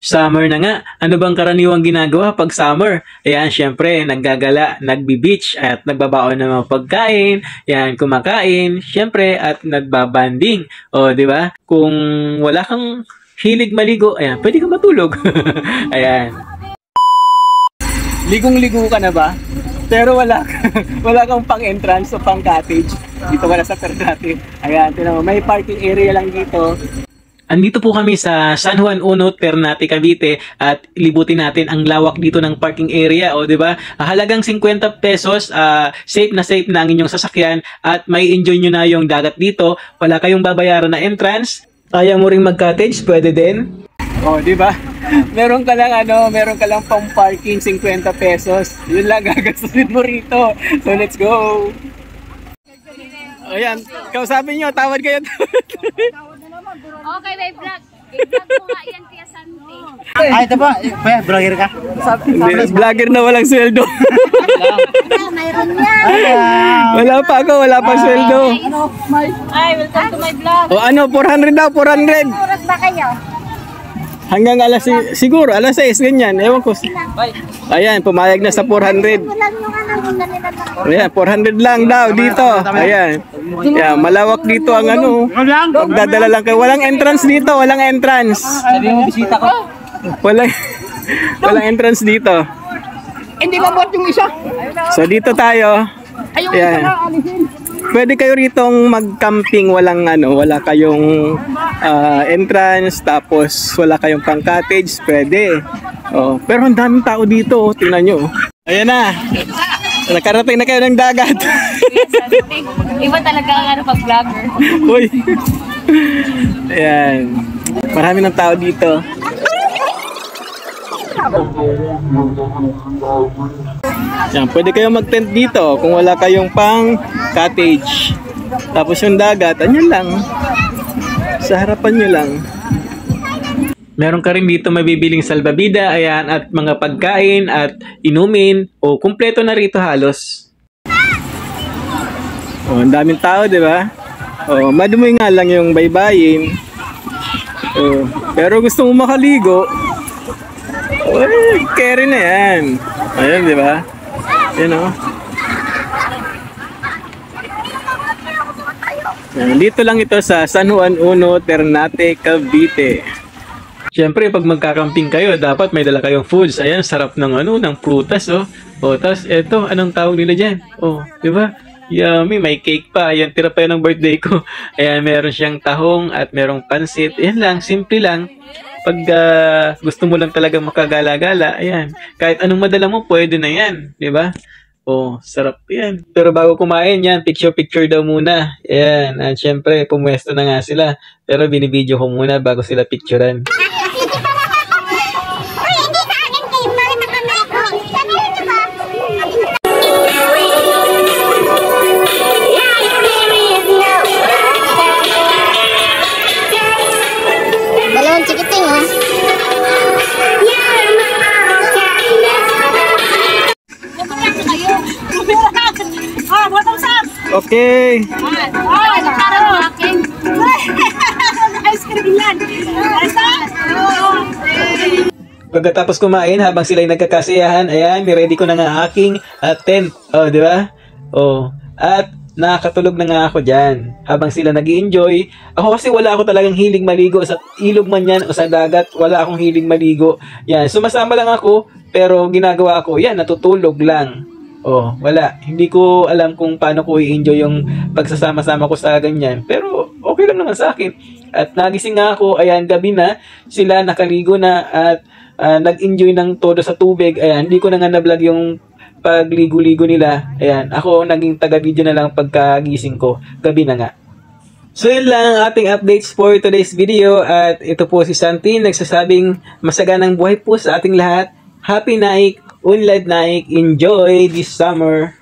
Summer na nga. Ano bang karaniwang ginagawa pag summer? Ayan, syempre, naggagala, nagbi-beach at nagbabaon ng mga pagkain. Ayan, kumakain, syempre, at nagbabanding. O, di ba? Kung wala kang hilig maligo, ayan, pwede ka matulog. Ayan. Ligong-ligo ka na ba? Pero wala kang pang-entrance o pang-cottage. Dito wala sa Ternate. Ayan, tinan mo, may parking area lang dito. Andito po kami sa San Juan Unod, Ternate, Cavite at libutin natin ang lawak dito ng parking area, o di ba? Halagang 50 pesos, safe na ang inyong sasakyan at may enjoy nyo na yung dagat dito. Wala kayong babayaran na entrance. Kaya mo ring mag-cottage, pwede din. O, di ba? Meron ka lang pang parking 50 pesos. Yun lang gagastusin mo rito. So let's go. Ayan, kausapin nyo, tawad kayo. Okay, may vlog. I-vlog mo nga yan, Tia Santi. Ay, ito po. Kuya, vlogger ka? Vlogger na walang sweldo. Mayroon niya. Wala pa sweldo. Ay, welcome to my vlog. O ano, 400 daw, 400. Oras ba kayo? Hanggang siguro, alas 6, ganyan. Ewan ko. Ayan, pumayag na sa 400. Ayan, 400 lang daw dito. Ayan. Ayan, malawak dito ang magdadala lang kayo. Walang entrance dito, walang entrance. Sabi mo, bisita ko. Walang entrance dito. Hindi ba bot yung isa? So dito tayo. Ayun, Ayan. isa na, alisin. Pwede kayo ritong mag-camping, wala kayong entrance, tapos wala kayong pang-cottage, pwede. Oh, pero ang daming tao dito, tingnan nyo. Ayan na. Nakarating na kayo ng dagat. Iba talaga ang pag-vlogger. Uy. Ayan. Marami ng tao dito. Yan, pwede kayong mag-tent dito kung wala kayong pang cottage. Tapos yung dagat, anyan lang. Sa harapan nyo lang. Meron ka rin dito mabibiling salbabida, ayan, at mga pagkain at inumin. O, kumpleto na rito halos. O, ang daming tao, di ba? O, madumi nga lang yung baybayin. O, pero gusto mo makaligo, uy, carry na yan. Ayan, di ba? Yan o. Dito lang ito sa San Juan Unod, Ternate, Cavite. Siyempre, pag magkakamping kayo, dapat may dala kayong foods. Ayan, sarap ng ng prutas, oh. O, tas eto, anong tawag nila dyan? Oh, di ba? Yummy, may cake pa. Ayan, tira pa yun ng birthday ko. Ayan, meron siyang tahong at merong pansit. Ayan lang, simple lang. Pag gusto mo lang talaga makagala-gala, ayan. Kahit anong madala mo, pwede na yan. Di ba? Oh, sarap yan. Pero bago kumain yan, picture-picture daw muna. Ayan. At syempre, pumwesto na nga sila. Pero binibideo ko muna bago sila picturean. Balon, cikiting, oh. Okay. Pagkatapos kumain, habang sila'y nagkakasiyahan, ayan, niready ko na nga aking tent. Oh, di ba? Oh, at nakakatulog na nga ako dyan. Habang sila nag-i-enjoy, ako kasi wala ako talagang hiling maligo sa ilog man yan o sa dagat, wala akong hiling maligo. Yan, sumasama lang ako, pero ginagawa ko, yan, natutulog lang. Oh, wala. Hindi ko alam kung paano ko i-enjoy yung pagsasama-sama ko sa ganyan. Pero okay lang naman sa akin. At nagising nga ako, ayan, gabi na, sila nakaligo na at nag-enjoy ng todo sa tubig. Ayan, hindi ko na nga na-vlog yung pagligo-ligo nila. Ayan, ako naging taga-video na lang pagkagising ko. Gabi na nga. So yun lang ang ating updates for today's video. At ito po si Santi, nagsasabing masaganang buhay po sa ating lahat. Happy Naik, Unlad Naik, enjoy this summer.